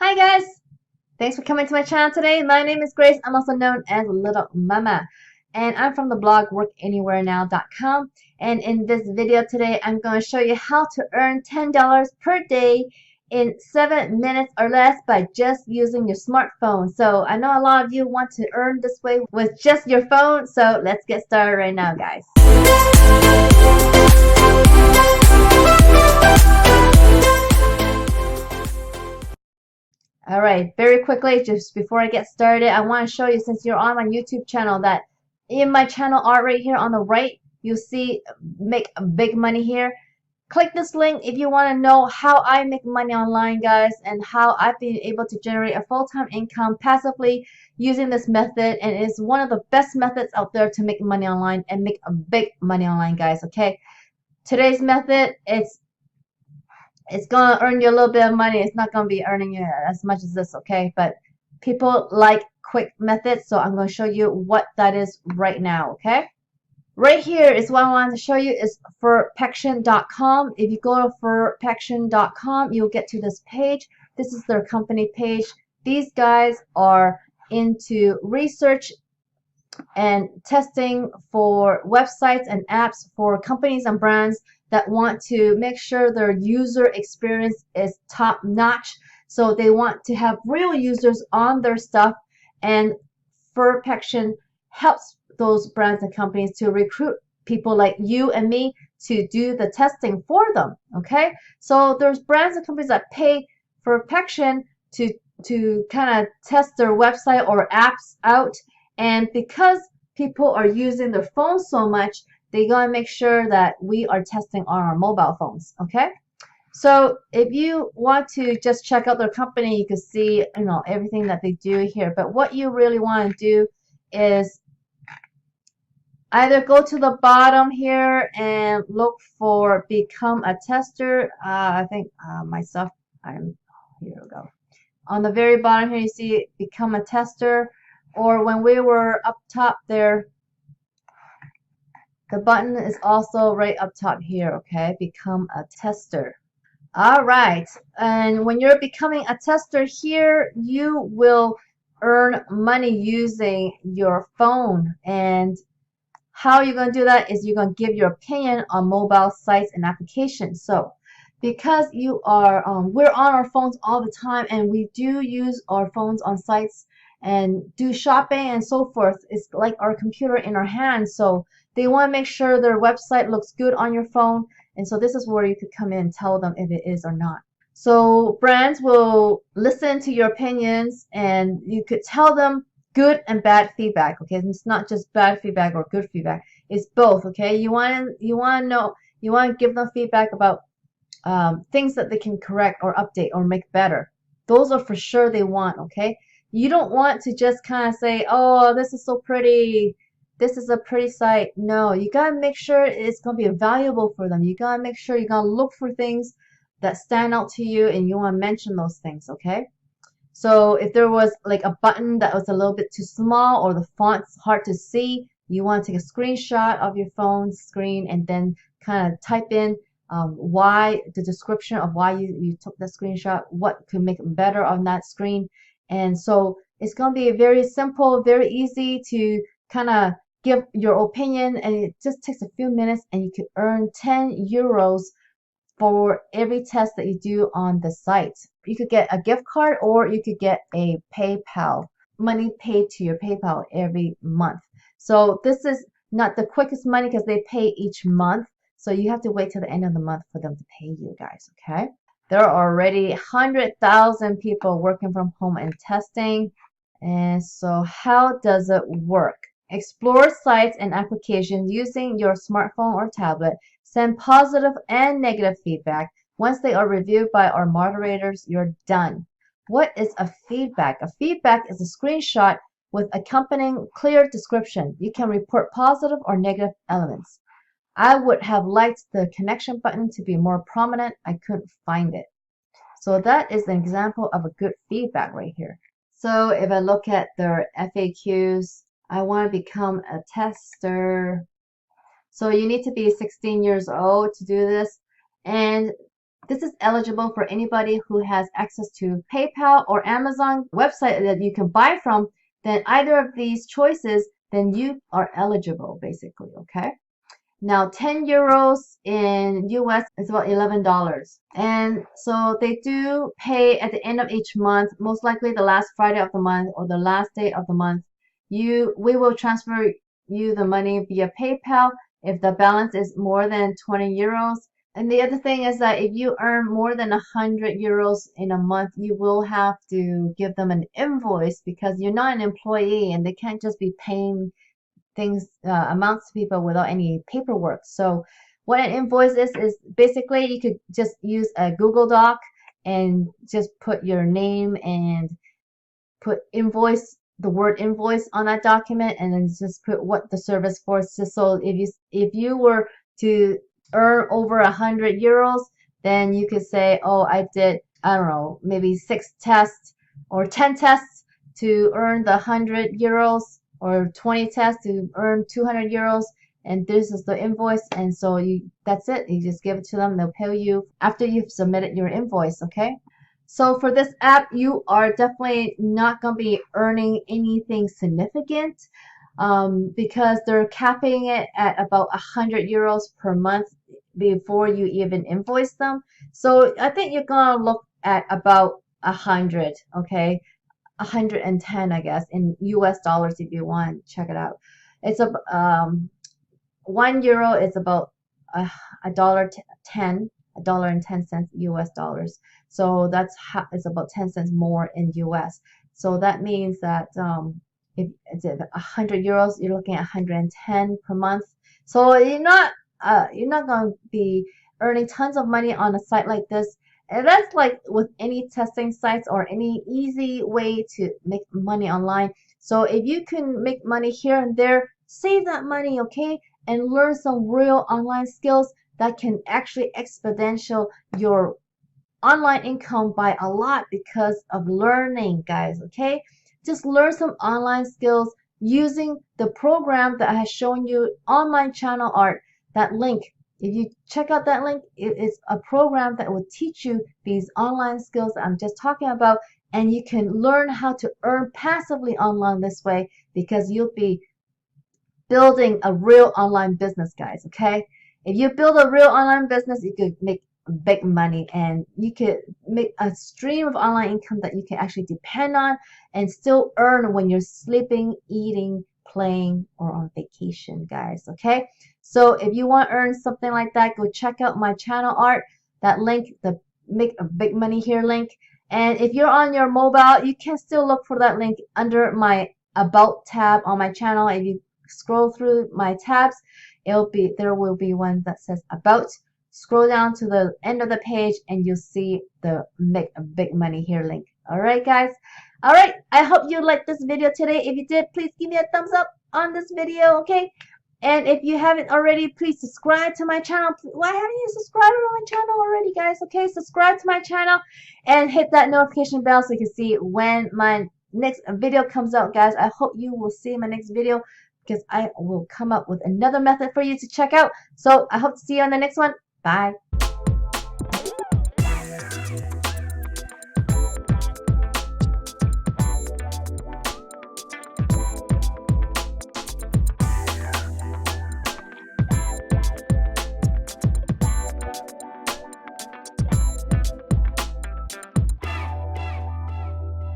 Hi guys! Thanks for coming to my channel today. My name is Grace. I'm also known as Littlemama. And I'm from the blog workanywherenow.com. And in this video today, I'm going to show you how to earn $10 per day in 7 minutes or less by just using your smartphone. So I know a lot of you want to earn this way with just your phone. So let's get started right now, guys. Alright, very quickly, just before I get started, I want to show you, since you're on my YouTube channel, that in my channel art right here on the right, you'll see make big money here. Click this link if you want to know how I make money online, guys, and how I've been able to generate a full-time income passively using this method. And it's one of the best methods out there to make money online and make a big money online, guys, okay? Today's method, it's gonna earn you a little bit of money. It's not gonna be earning you as much as this, okay? But people like quick methods, so I'm gonna show you what that is right now, okay? Right here is what I wanted to show you is furpection.com. If you go to furpection.com, you'll get to this page. This is their company page. These guys are into research and testing for websites and apps for companies and brands that want to make sure their user experience is top notch. So they want to have real users on their stuff, and Furpection helps those brands and companies to recruit people like you and me to do the testing for them. Okay, so there's brands and companies that pay Furpection to kind of test their website or apps out, and because people are using their phones so much, they gotta make sure that we are testing on our mobile phones. Okay, so if you want to just check out their company, you can see everything that they do here. But what you really want to do is either go to the bottom here and look for become a tester. I think myself, here we go. On the very bottom here, you see become a tester, or when we were up top there, the button is also right up top here, okay? Become a tester. All right, and when you're becoming a tester here, you will earn money using your phone. And how you're going to do that is you're going to give your opinion on mobile sites and applications. So because you are we're on our phones all the time, and we do use our phones on sites and do shopping and so forth. It's like our computer in our hands, so they want to make sure their website looks good on your phone. And so this is where you could come in and tell them if it is or not. So brands will listen to your opinions, and you could tell them good and bad feedback. Okay, it's not just bad feedback or good feedback, it's both. Okay, you want to give them feedback about things that they can correct or update or make better. Those are for sure they want, okay? You don't want to just kind of say, oh, this is so pretty, this is a pretty site. No, you got to make sure it's going to be valuable for them. You got to make sure you got to look for things that stand out to you, and you want to mention those things, okay? So if there was like a button that was a little bit too small, or the font's hard to see, you want to take a screenshot of your phone screen and then kind of type in why, the description of why you took the screenshot, what could make it better on that screen. And so it's going to be very simple, very easy to kind of give your opinion, and it just takes a few minutes, and you could earn 10 euros for every test that you do on the site. You could get a gift card, or you could get a PayPal, money paid to your PayPal every month. So this is not the quickest money because they pay each month. So you have to wait till the end of the month for them to pay you guys, okay? There are already 100,000 people working from home and testing. And so how does it work? Explore sites and applications using your smartphone or tablet. Send positive and negative feedback. Once they are reviewed by our moderators, you're done. What is a feedback? A feedback is a screenshot with accompanying clear description. You can report positive or negative elements. I would have liked the connection button to be more prominent. I couldn't find it. So that is an example of a good feedback right here. So if I look at their FAQs, I want to become a tester. So you need to be 16 years old to do this. And This is eligible for anybody who has access to PayPal or Amazon website that you can buy from. Then either of these choices, then you are eligible basically, okay? Now 10 euros in US is about $11. And so they do pay at the end of each month, most likely the last Friday of the month or the last day of the month. We will transfer you the money via PayPal if the balance is more than 20 euros. And the other thing is that if you earn more than 100 euros in a month, you will have to give them an invoice because you're not an employee and they can't just be paying things amounts to people without any paperwork. So what an invoice is basically you could just use a Google Doc and just put your name and put invoice, the word invoice on that document, and then just put what the service for. So if you were to earn over 100 euros, then you could say, oh, I did, I don't know, maybe 6 tests or 10 tests to earn the 100 euros or 20 tests to earn 200 euros, and this is the invoice. And so that's it. You just give it to them. They'll pay you after you've submitted your invoice, okay? So for this app, you are definitely not going to be earning anything significant because they're capping it at about 100 euros per month before you even invoice them. So I think you're going to look at about 100, okay? 110, I guess, in US dollars if you want. Check it out. It's a 1 euro is about $1.10 US dollars. So that's it's about 10 cents more in US. So that means that if it's 100 euros, you're looking at 110 per month. So you're not going to be earning tons of money on a site like this. And that's like with any testing sites or any easy way to make money online. So if you can make money here and there, save that money, okay? And learn some real online skills that can actually exponential your online income by a lot because of learning, guys, okay? Just learn some online skills using the program that I have shown you on my channel art, that link. If you check out that link, it is a program that will teach you these online skills that I'm just talking about, and you can learn how to earn passively online this way because you'll be building a real online business, guys, okay? If you build a real online business, you could make big money and you could make a stream of online income that you can actually depend on and still earn when you're sleeping, eating, playing, or on vacation, guys, okay? So if you want to earn something like that, go check out my channel art, that link, the Make a Big Money Here link. And if you're on your mobile, you can still look for that link under my About tab on my channel. If you scroll through my tabs, there will be one that says About. Scroll down to the end of the page and you'll see the Make a Big Money Here link. Alright, guys. Alright, I hope you liked this video today. If you did, please give me a thumbs up on this video, okay? And if you haven't already, please subscribe to my channel. Why haven't you subscribed to my channel already, guys? Okay, subscribe to my channel and hit that notification bell so you can see when my next video comes out, guys. I hope you will see my next video because I will come up with another method for you to check out. So I hope to see you on the next one. Bye.